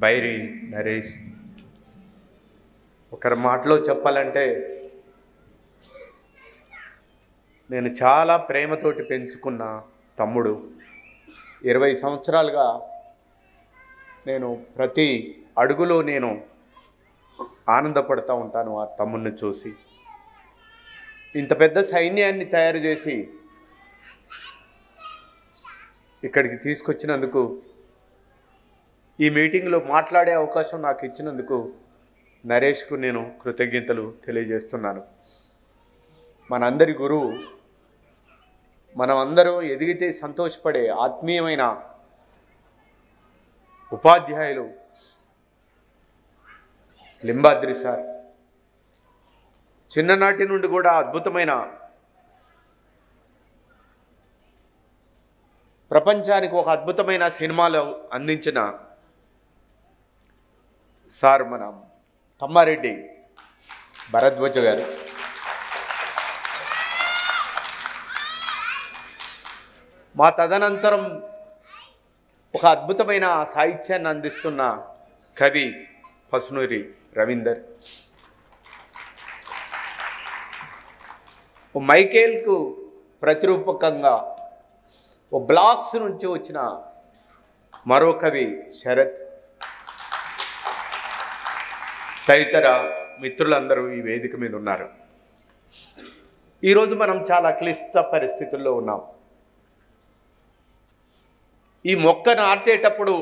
బైరి నరేష్. ఒకరి మాటలో చెప్పాలంటే నేను చాలా ప్రేమతోటి పెంచుకున్న తమ్ముడు. 20 సంవత్సరాలుగా నేను ప్రతి అడుగులో నేను ఆనందపడుతూ ఉంటాను ఆ తమ్ముడిని చూసి. ఇంత పెద్ద సైన్యాన్ని తయారు చేసి ఇక్కడికి తీసుకొచ్చినందుకు, ఈ మీటింగ్లో మాట్లాడే అవకాశం నాకు ఇచ్చినందుకు నరేష్కు నేను కృతజ్ఞతలు తెలియజేస్తున్నాను. మనందరి గురువు, మనం అందరం ఎదిగితే సంతోషపడే ఆత్మీయమైన ఉపాధ్యాయులు లింబాద్రి సార్. చిన్ననాటి నుండి కూడా అద్భుతమైన ప్రపంచానికి ఒక అద్భుతమైన సినిమాలు అందించిన సార్ మన తమ్మారెడ్డి భరద్వాజ్ గారు. మా తదనంతరం ఒక అద్భుతమైన సాహిత్యాన్ని అందిస్తున్న కవి పసునూరి రవీందర్. మైకేల్కు ప్రతిరూపకంగా ఓ బ్లాక్స్ నుంచి వచ్చిన మరో కవి శరత్. తదితర మిత్రులందరూ ఈ వేదిక మీద ఉన్నారు. ఈరోజు మనం చాలా క్లిష్ట పరిస్థితుల్లో ఉన్నాం. ఈ మొక్క నాటేటప్పుడు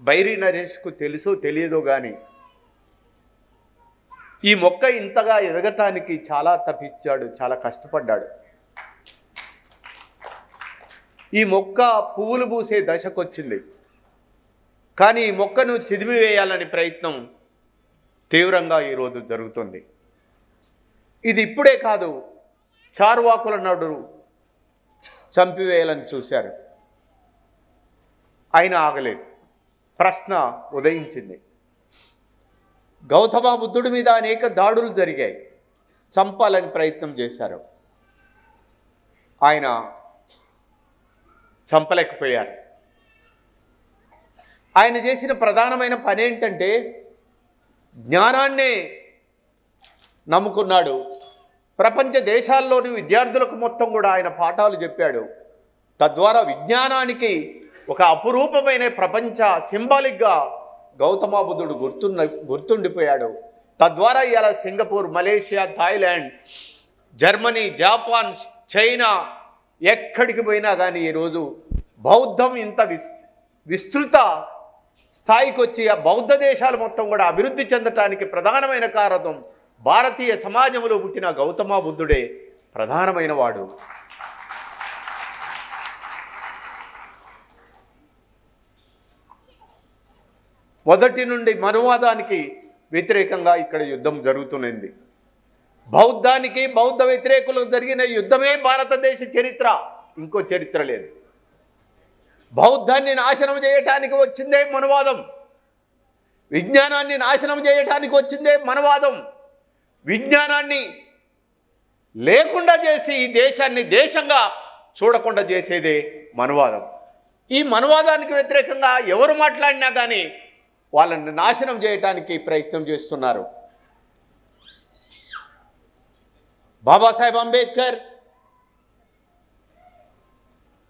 బైరి నరేష్కు తెలుసో తెలియదో కానీ ఈ మొక్క ఇంతగా ఎదగటానికి చాలా తప్పించాడు, చాలా కష్టపడ్డాడు. ఈ మొక్క పువ్వులు పూసే దశకొచ్చింది. కానీ ఈ మొక్కను చిదిమివేయాలని ప్రయత్నం తీవ్రంగా ఈరోజు జరుగుతుంది. ఇది ఇప్పుడే కాదు, చార్వాకుల నాడు చంపివేయాలని చూశారు, అయినా ఆగలేదు. ప్రశ్న ఉదయించింది. గౌతమ బుద్ధుడి మీద అనేక దాడులు జరిగాయి, చంపాలని ప్రయత్నం చేశారు, ఆయన చంపలేకపోయారు. ఆయన చేసిన ప్రధానమైన పని ఏంటంటే జ్ఞానాన్నే నమ్ముకున్నాడు. ప్రపంచ దేశాల్లోని విద్యార్థులకు మొత్తం కూడా ఆయన పాఠాలు చెప్పాడు. తద్వారా విజ్ఞానానికి ఒక అపురూపమైన ప్రపంచ సింబాలిక్గా గౌతమ బుద్ధుడు గుర్తుండిపోయాడు. తద్వారా ఇవాళ Singapore, Malaysia, Thailand, Germany, Japan, China ఎక్కడికి పోయినా కానీ ఈరోజు బౌద్ధం ఇంత విస్తృత స్థాయికి వచ్చి ఆ బౌద్ధ దేశాలు మొత్తం కూడా అభివృద్ధి చెందటానికి ప్రధానమైన కారణం భారతీయ సమాజంలో పుట్టిన గౌతమ బుద్ధుడే ప్రధానమైన వాడు. మొదటి నుండి మనువాదానికి వ్యతిరేకంగా ఇక్కడ యుద్ధం జరుగుతున్నది. బౌద్ధానికి, బౌద్ధ వ్యతిరేకులకు జరిగిన యుద్ధమే భారతదేశ చరిత్ర, ఇంకో చరిత్ర లేదు. బౌద్ధాన్ని నాశనం చేయటానికి వచ్చిందే మనువాదం, విజ్ఞానాన్ని నాశనం చేయటానికి వచ్చిందే మనువాదం. విజ్ఞానాన్ని లేకుండా చేసి ఈ దేశాన్ని దేశంగా చూడకుండా చేసేదే మనువాదం. ఈ మనువాదానికి వ్యతిరేకంగా ఎవరు మాట్లాడినా కానీ వాళ్ళని నాశనం చేయటానికి ప్రయత్నం చేస్తున్నారు. బాబాసాహెబ్ అంబేద్కర్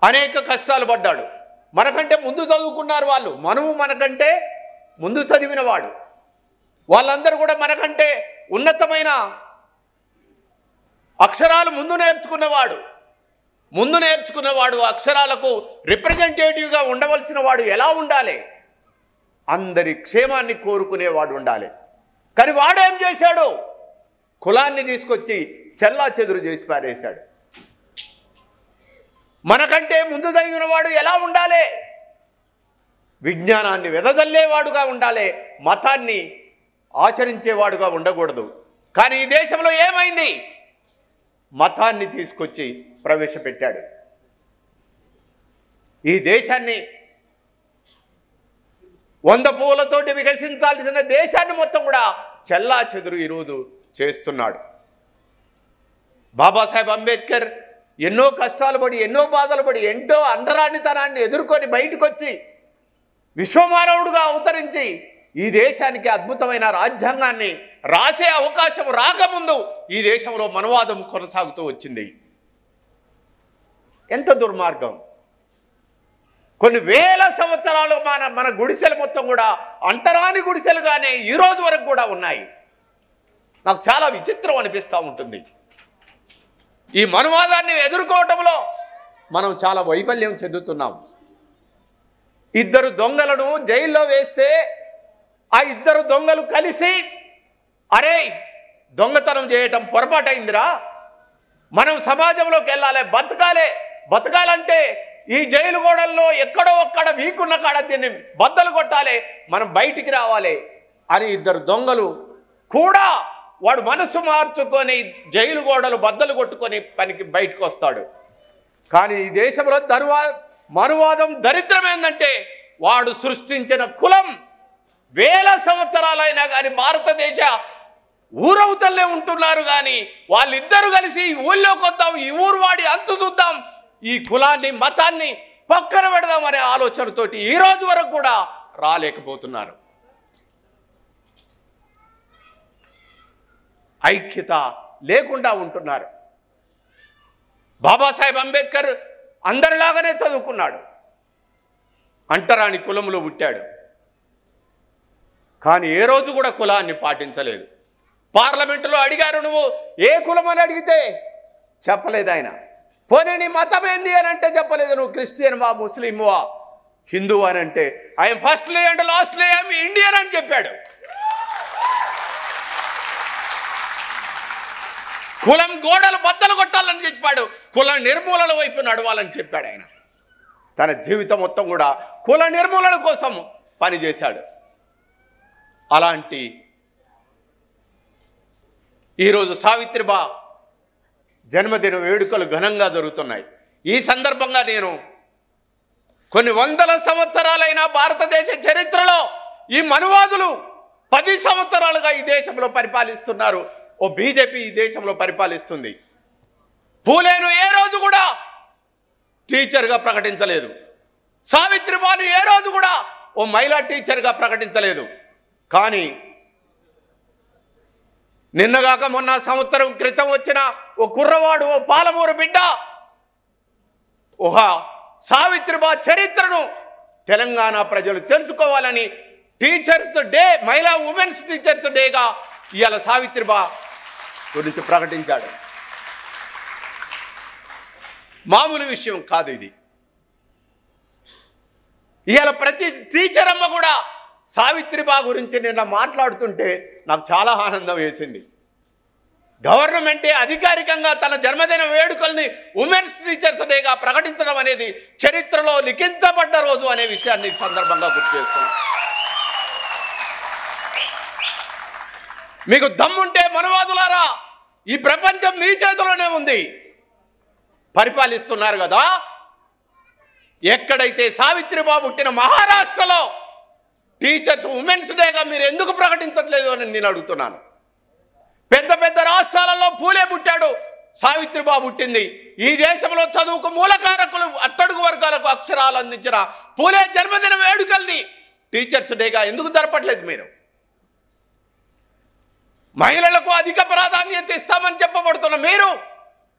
అనేక కష్టాలు పడ్డాడు. మనకంటే ముందు చదువుకున్నారు వాళ్ళు, మనము మనకంటే ముందు చదివిన వాడు. వాళ్ళందరూ కూడా మనకంటే ఉన్నతమైన అక్షరాలు ముందు నేర్చుకున్నవాడు అక్షరాలకు రిప్రజెంటేటివ్గా ఉండవలసిన వాడు ఎలా ఉండాలి? అందరి క్షేమాన్ని కోరుకునేవాడు ఉండాలి. కానీ వాడేం చేశాడు? కులాన్ని తీసుకొచ్చి చెల్లా చెదురు చేసి పారేశాడు. మనకంటే ముందు చదివిన వాడు ఎలా ఉండాలి? విజ్ఞానాన్ని వెదజల్లేవాడుగా ఉండాలి, మతాన్ని ఆచరించేవాడుగా ఉండకూడదు. కానీ ఈ దేశంలో ఏమైంది? మతాన్ని తీసుకొచ్చి ప్రవేశపెట్టాడు. ఈ దేశాన్ని 100 పువ్వులతోటి వికసించాల్సిన దేశాన్ని మొత్తం కూడా చెల్లా చెదురు ఈరోజు చేస్తున్నాడు. బాబాసాహెబ్ అంబేద్కర్ ఎన్నో కష్టాలు పడి, ఎన్నో బాధలు పడి, ఎంతో అంటరానితనాన్ని ఎదుర్కొని బయటకు వచ్చి విశ్వమానవుడుగా అవతరించి ఈ దేశానికి అద్భుతమైన రాజ్యాంగాన్ని రాసే అవకాశం రాకముందు ఈ దేశంలో మనువాదం కొనసాగుతూ వచ్చింది. ఎంత దుర్మార్గం! కొన్ని వేల సంవత్సరాలు మన గుడిసెలు మొత్తం కూడా అంటరాని గుడిసెలుగానే ఈ రోజు వరకు కూడా ఉన్నాయి. నాకు చాలా విచిత్రం అనిపిస్తూ ఉంటుంది. ఈ మనువాదాన్ని ఎదుర్కోవటంలో మనం చాలా వైఫల్యం చెందుతున్నాం. ఇద్దరు దొంగలను జైల్లో వేస్తే ఆ ఇద్దరు దొంగలు కలిసి, అరే దొంగతనం చేయటం పొరపాటైందిరా, మనం సమాజంలోకి వెళ్ళాలి, బతకాలంటే ఈ జైలు గోడల్లో ఎక్కడో ఒక్కడ వీకున్న కాడ దీన్ని బద్దలు కొట్టాలి, మనం బయటికి రావాలి అని ఇద్దరు దొంగలు కూడా వాడు మనసు మార్చుకొని జైలు గోడలు బద్దలు కొట్టుకొని పనికి బయటకు వస్తాడు. కానీ ఈ దేశంలో మనువాదం దరిద్రం ఏంటంటే వాడు సృష్టించిన కులం వేల సంవత్సరాలైనా కానీ భారతదేశ ఊరవుతల్లే ఉంటున్నారు. కానీ వాళ్ళిద్దరూ కలిసి ఈ ఊళ్ళోకి వద్దాం, ఈ ఊరు వాడి అంతు చూద్దాం, ఈ కులాన్ని మతాన్ని పక్కన పెడదాం అనే ఆలోచనతోటి ఈ రోజు వరకు కూడా రాలేకపోతున్నారు. ఐక్యత లేకుండా ఉంటున్నారు. బాబాసాహెబ్ అంబేద్కర్ అందరిలాగానే చదువుకున్నాడు, అంటరాని కులంలో పుట్టాడు. కానీ ఏ రోజు కూడా కులాన్ని పాటించలేదు. పార్లమెంటులో అడిగారు, నువ్వు ఏ కులం అని అడిగితే చెప్పలేదు ఆయన. పోనీ నీ మతం ఏంది అని అంటే చెప్పలేదు. నువ్వు క్రిస్టియన్ వా, ముస్లిం వా, హిందూ అని అంటే I'm firstly and lastly I'm Indian అని చెప్పాడు. కులం గోడలు బద్దలు కొట్టాలని చెప్పాడు, కుల నిర్మూలన వైపు నడవాలని చెప్పాడు. ఆయన తన జీవితం మొత్తం కూడా కుల నిర్మూలన కోసం పనిచేశాడు. అలాంటి ఈరోజు సావిత్రిబా జన్మదిన వేడుకలు ఘనంగా జరుగుతున్నాయి. ఈ సందర్భంగా నేను కొన్ని వందల సంవత్సరాలైన భారతదేశ చరిత్రలో ఈ మనువాదులు 10 సంవత్సరాలుగా ఈ దేశంలో పరిపాలిస్తున్నారు. ఓ బీజేపీ ఈ దేశంలో పరిపాలిస్తుంది. పూలేను ఏ రోజు కూడా టీచర్గా ప్రకటించలేదు. సావిత్రిబాను ఏ రోజు కూడా ఓ మహిళా టీచర్గా ప్రకటించలేదు. కానీ నిన్నగాక మొన్న సంవత్సరం క్రితం వచ్చిన ఓ కుర్రవాడు, ఓ పాలమూరు బిడ్డ సావిత్రిబా చరిత్రను తెలంగాణ ప్రజలు తెలుసుకోవాలని టీచర్స్ డే, మహిళా ఉమెన్స్ టీచర్స్ డేగా ఇవాళ సావిత్రిబా గురించి ప్రకటించాడు. మామూలు విషయం కాదు ఇది. ఇవాళ ప్రతి టీచర్ అమ్మ కూడా సావిత్రిబా గురించి నిన్న మాట్లాడుతుంటే నాకు చాలా ఆనందం వేసింది. గవర్నమెంటే అధికారికంగా తన జన్మదిన వేడుకల్ని ఉమెన్స్ టీచర్స్ డేగా ప్రకటించడం అనేది చరిత్రలో లిఖించబడ్డ రోజు అనే విషయాన్ని సందర్భంగా గుర్తు చేస్తున్నాను. మీకు దమ్ముంటే మనువాదులారా, ఈ ప్రపంచం మీ చేతిలోనే ఉంది, పరిపాలిస్తున్నారు కదా. ఎక్కడైతే సావిత్రిబా పుట్టిన మహారాష్ట్రలో టీచర్స్ ఉమెన్స్ డేగా మీరు ఎందుకు ప్రకటించట్లేదు అని నేను అడుగుతున్నాను. పెద్ద పెద్ద రాష్ట్రాలలో పూలే పుట్టాడు, సావిత్రిబా పుట్టింది. ఈ దేశంలో చదువుకు మూలకారకులు, అట్టడుగు వర్గాలకు అక్షరాలు అందించిన పూలే జన్మదిన వేడుకల్ని టీచర్స్ డేగా ఎందుకు జరపట్లేదు మీరు? మహిళలకు అధిక ప్రాధాన్యత ఇస్తామని చెప్పబడుతున్న మీరు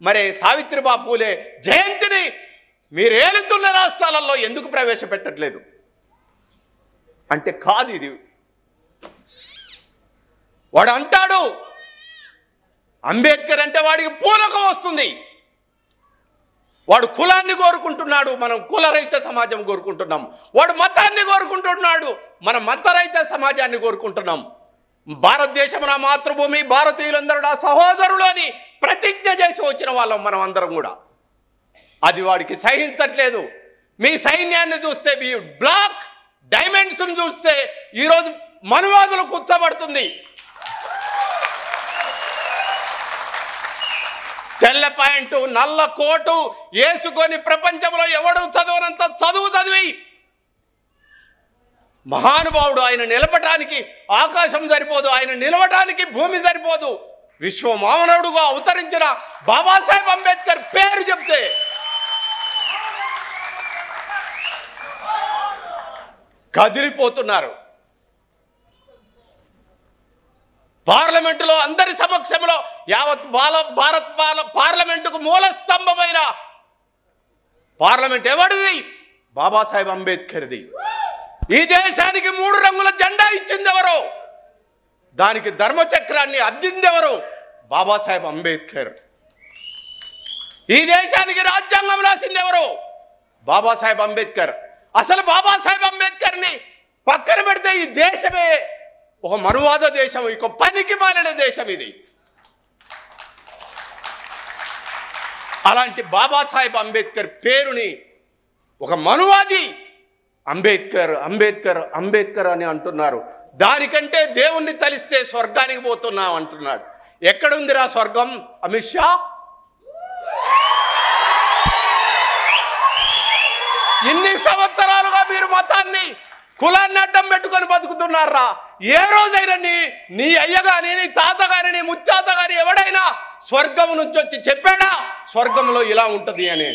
మరి సావిత్రిబా పూలే జయంతిని మీరు ఏలుతున్న రాష్ట్రాలలో ఎందుకు ప్రవేశపెట్టట్లేదు? అంటే కాదు ఇది. వాడు అంటాడు అంబేద్కర్ అంటే వాడికి పూనకం వస్తుంది. వాడు కులాన్ని కోరుకుంటున్నాడు, మనం కులరహిత సమాజం కోరుకుంటున్నాం. వాడు మతాన్ని కోరుకుంటున్నాడు, మనం మతరహిత సమాజాన్ని కోరుకుంటున్నాం. భారతదేశం నా మాతృభూమి, భారతీయులందరూ నా సహోదరులు అని ప్రతిజ్ఞ చేసి వచ్చిన వాళ్ళం మనం అందరం కూడా. అది వాడికి సహించట్లేదు. మీ సైన్యాన్ని చూస్తే, మీ బ్లాక్ డైమండ్స్ను చూస్తే ఈరోజు మనువాదులు కూర్చోబడుతుంది. తెల్ల ప్యాంటు, నల్ల కోటు వేసుకొని ప్రపంచంలో ఎవడు చదవనంత చదువు చదివి మహానుభావుడు, ఆయన నిలబడటానికి ఆకాశం సరిపోదు, ఆయన నిలవడానికి భూమి సరిపోదు. విశ్వమానవుడుగా అవతరించిన బాబాసాహెబ్ అంబేద్కర్ పేరు చెప్తే కదిలిపోతున్నారు. పార్లమెంటులో అందరి సమక్షంలో యావత్ భారత్ పార్లమెంటుకు మూల స్తంభమైన పార్లమెంట్ ఎవరిది? బాబాసాహెబ్ అంబేద్కర్ది. ఈ దేశానికి 3 రంగుల జెండా ఇచ్చింది ఎవరు? దానికి ధర్మచక్రాన్ని అద్దింది ఎవరు? బాబాసాహెబ్ అంబేద్కర్. ఈ దేశానికి రాజ్యాంగం రాసింది ఎవరు? బాబాసాహెబ్ అంబేద్కర్. అసలు బాబాసాహెబ్ అంబేద్కర్ని పక్కన పెడితే ఈ దేశమే ఒక మనువాద దేశం, ఇక పనికి మాలిన దేశం ఇది. అలాంటి బాబాసాహెబ్ అంబేద్కర్ పేరుని ఒక మనువాది అంబేద్కర్ అంబేద్కర్ అంబేద్కర్ అని అంటున్నారు. దానికంటే దేవుణ్ణి తలిస్తే స్వర్గానికి పోతున్నాం అంటున్నాడు. ఎక్కడుందిరా స్వర్గం? అమిత్ షా ఇన్ని సంవత్సరాలుగా మీరు మతాన్ని కులాన్ని అడ్డం పెట్టుకొని బతుకుతున్నారా? ఏ రోజైనా నీ అయ్య గాని, నీ తాత గాని, నీ ముత్తాత గాని ఎవడైనా స్వర్గం నుంచి వచ్చి చెప్పాడా స్వర్గంలో ఇలా ఉంటది అని?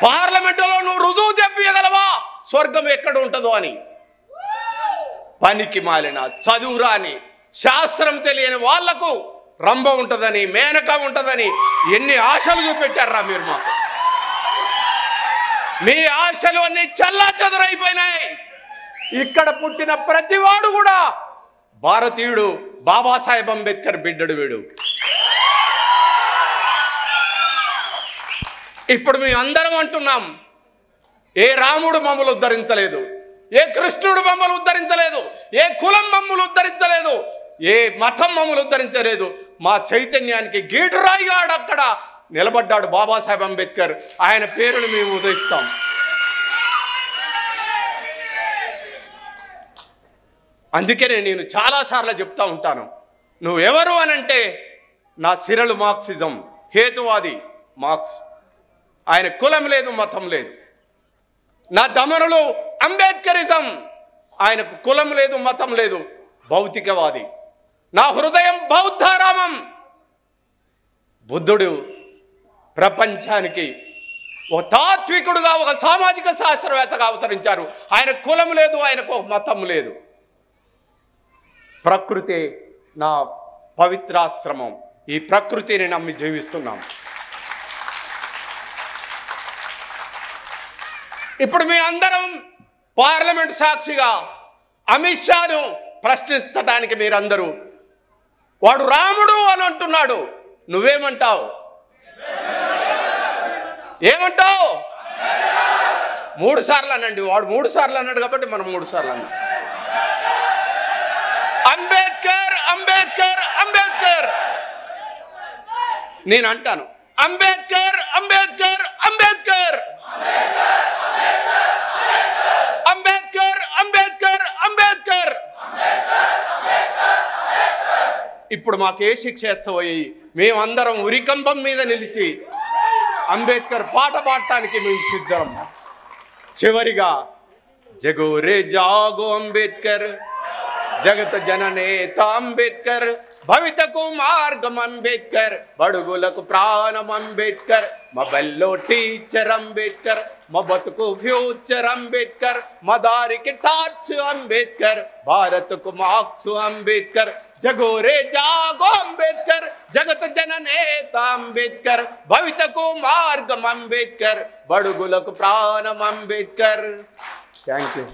పార్లమెంటులో నువ్వు రుజువు చెప్పగలవా స్వర్గం ఎక్కడ ఉంటుందో అని? పనికి మాలిన చదువురాని శాస్త్రం తెలియని వాళ్లకు రంభ ఉంటుందని, మేనక ఉంటుందని ఎన్ని ఆశలు చూపెట్టారా మీరు మాకు? మీ ఆశలు అన్ని చల్లా చెదరైపోయినాయి. ఇక్కడ పుట్టిన ప్రతివాడు కూడా భారతీయుడు. బాబాసాహెబ్ అంబేద్కర్ బిడ్డడు వీడు. ఇప్పుడు మేము అందరం అంటున్నాం, ఏ రాముడు మమ్మల్ని ఉద్ధరించలేదు, ఏ కృష్ణుడు మమ్మల్ని ఉద్ధరించలేదు, ఏ కులం మమ్మల్ని ఉద్ధరించలేదు, ఏ మతం మమ్మల్ని ఉద్ధరించలేదు. మా చైతన్యానికి గీటురాయిగా అక్కడ నిలబడ్డాడు బాబాసాహెబ్ అంబేద్కర్. ఆయన పేరును మేము ఉదయిస్తాం. అందుకనే నేను చాలాసార్లు చెప్తా ఉంటాను, నువ్వెవరు అనంటే నా సిరలు మార్క్సిజం, హేతువాది మార్క్స్. ఆయన కులం లేదు, మతం లేదు. నా దమనులు అంబేద్కరిజం, ఆయనకు కులం లేదు, మతం లేదు, భౌతికవాది. నా హృదయం బౌద్ధారామం. బుద్ధుడు ప్రపంచానికి ఒక తాత్వికుడుగా, ఒక సామాజిక శాస్త్రవేత్తగా అవతరించారు. ఆయన కులం లేదు, ఆయనకు మతం లేదు. ప్రకృతి నా పవిత్రాశ్రమం. ఈ ప్రకృతిని నమ్మి జీవిస్తున్నాం. ఇప్పుడు మీ అందరం పార్లమెంట్ సాక్షిగా అమిత్ షాను ప్రశ్నించడానికి మీరందరూ, వాడు రాముడు అని అంటున్నాడు, నువ్వేమంటావు? ఏమంటావు? 3 సార్లు అనండి. వాడు 3 సార్లు అన్నాడు కాబట్టి మనం 3 సార్లు అన్నాం. అంబేద్కర్ అంబేద్కర్ అంబేద్కర్. నేను అంటాను అంబేద్కర్ అంబేద్కర్ అంబేద్కర్ అంబేద్కర్ అంబేద్కర్ అంబేద్కర్. ఇప్పుడు మాకే శిక్ష వేస్తాయి. మేమందరం ఉరికంబం మీద నిలిచి అంబేద్కర్ పాట పాడటానికి మేము సిద్ధం. చివరిగా జగోరే జాగో అంబేద్కర్, జగత జననేత అంబేద్కర్, భవితకు మార్గం అంబేద్కర్, బడుగులకు ప్రాణం అంబేద్కర్, మా బల్లో టీచర్ అంబేద్కర్, మా బతుకు ఫ్యూచర్ అంబేద్కర్, మా దారికి టార్చ్ అంబేద్కర్, భారత్కు మార్క్స్ అంబేద్కర్. జగోరే జాగో అంబేద్కర్, జగత జననేత అంబేద్కర్, భవితకు మార్గం అంబేద్కర్, బడుగులకు ప్రాణం అంబేద్కర్. Thank you.